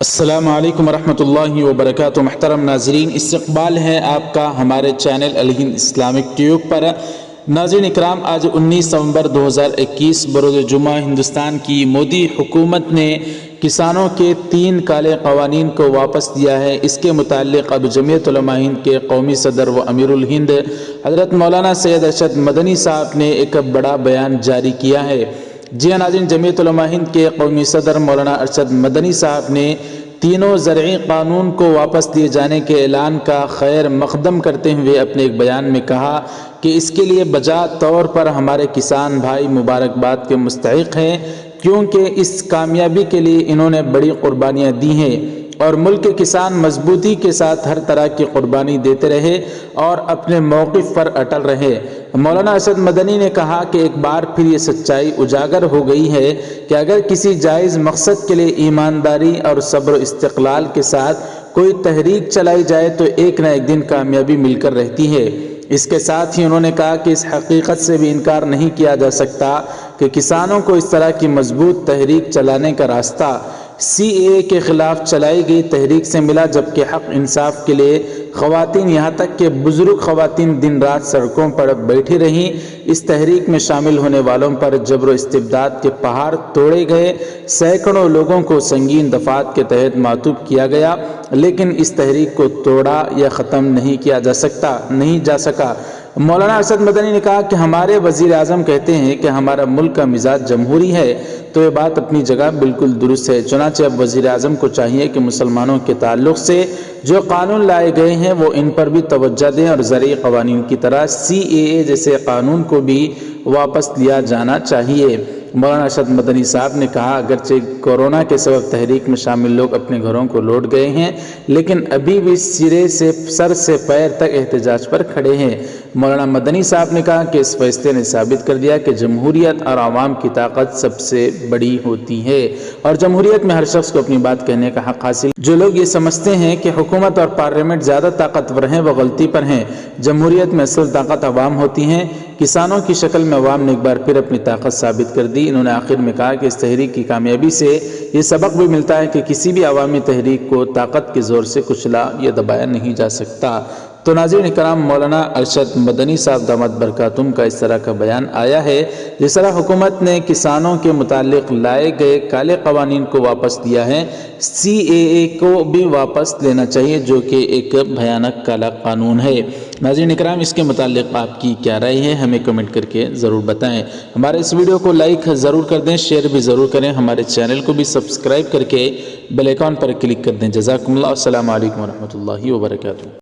السلام علیکم ورحمۃ اللہ وبرکاتہ۔ محترم ناظرین، استقبال ہے آپ کا ہمارے چینل الہند اسلامک ٹیوب پر۔ ناظرین اکرام، آج 19 نومبر 2021 بروز جمعہ ہندوستان کی مودی حکومت نے کسانوں کے 3 کالے قوانین کو واپس دیا ہے۔ اس کے متعلق اب جمعیت علماء ہند کے قومی صدر و امیر الہند حضرت مولانا سید ارشد مدنی صاحب نے ایک بڑا بیان جاری کیا ہے۔ جی ہاں ناظرین، جمعیت علماء ہند کے قومی صدر مولانا ارشد مدنی صاحب نے تینوں زرعی قانون کو واپس دیے جانے کے اعلان کا خیر مقدم کرتے ہوئے اپنے ایک بیان میں کہا کہ اس کے لیے بجا طور پر ہمارے کسان بھائی مبارکباد کے مستحق ہیں، کیونکہ اس کامیابی کے لیے انہوں نے بڑی قربانیاں دی ہیں اور ملک کے کسان مضبوطی کے ساتھ ہر طرح کی قربانی دیتے رہے اور اپنے موقف پر اٹل رہے۔ مولانا ارشد مدنی نے کہا کہ ایک بار پھر یہ سچائی اجاگر ہو گئی ہے کہ اگر کسی جائز مقصد کے لیے ایمانداری اور صبر و استقلال کے ساتھ کوئی تحریک چلائی جائے تو ایک نہ ایک دن کامیابی مل کر رہتی ہے۔ اس کے ساتھ ہی انہوں نے کہا کہ اس حقیقت سے بھی انکار نہیں کیا جا سکتا کہ کسانوں کو اس طرح کی مضبوط تحریک چلانے کا راستہ CAA کے خلاف چلائی گئی تحریک سے ملا، جبکہ حق انصاف کے لیے خواتین یہاں تک کہ بزرگ خواتین دن رات سڑکوں پر بیٹھی رہیں۔ اس تحریک میں شامل ہونے والوں پر جبر و استبداد کے پہاڑ توڑے گئے، سینکڑوں لوگوں کو سنگین دفعات کے تحت معطوف کیا گیا، لیکن اس تحریک کو توڑا یا ختم نہیں کیا جا سکا۔ مولانا ارشد مدنی نے کہا کہ ہمارے وزیر اعظم کہتے ہیں کہ ہمارا ملک کا مزاج جمہوری ہے، تو یہ بات اپنی جگہ بالکل درست ہے۔ چنانچہ اب وزیر اعظم کو چاہیے کہ مسلمانوں کے تعلق سے جو قانون لائے گئے ہیں وہ ان پر بھی توجہ دیں اور زرعی قوانین کی طرح CAA جیسے قانون کو بھی واپس لیا جانا چاہیے۔ مولانا ارشد مدنی صاحب نے کہا اگرچہ کورونا کے سبب تحریک میں شامل لوگ اپنے گھروں کو لوٹ گئے ہیں، لیکن ابھی بھی سر سے پیر تک احتجاج پر کھڑے ہیں۔ مولانا مدنی صاحب نے کہا کہ اس فیصلے نے ثابت کر دیا کہ جمہوریت اور عوام کی طاقت سب سے بڑی ہوتی ہے اور جمہوریت میں ہر شخص کو اپنی بات کہنے کا حق حاصل۔ جو لوگ یہ سمجھتے ہیں کہ حکومت اور پارلیمنٹ زیادہ طاقتور ہیں وہ غلطی پر ہیں۔ جمہوریت میں اصل طاقت عوام ہوتی ہیں۔ کسانوں کی شکل میں عوام نے ایک بار پھر اپنی طاقت ثابت کر دی۔ انہوں نے آخر میں کہا کہ اس تحریک کی کامیابی سے یہ سبق بھی ملتا ہے کہ کسی بھی عوامی تحریک کو طاقت کے زور سے کچلا یا دبایا نہیں جا سکتا۔ تو ناظرین اکرام، مولانا ارشد مدنی صاحب دامت برکاتہم کا اس طرح کا بیان آیا ہے۔ جس طرح حکومت نے کسانوں کے متعلق لائے گئے کالے قوانین کو واپس دیا ہے، CAA کو بھی واپس لینا چاہیے، جو کہ ایک بھیانک کالا قانون ہے۔ ناظرین اکرام، اس کے متعلق آپ کی کیا رائے ہے ہمیں کمنٹ کر کے ضرور بتائیں۔ ہمارے اس ویڈیو کو لائک ضرور کر دیں، شیئر بھی ضرور کریں، ہمارے چینل کو بھی سبسکرائب کر کے بیل آئیکن پر کلک کر دیں۔ جزاکم اللہ۔ السلام علیکم ورحمۃ اللہ وبرکاتہ۔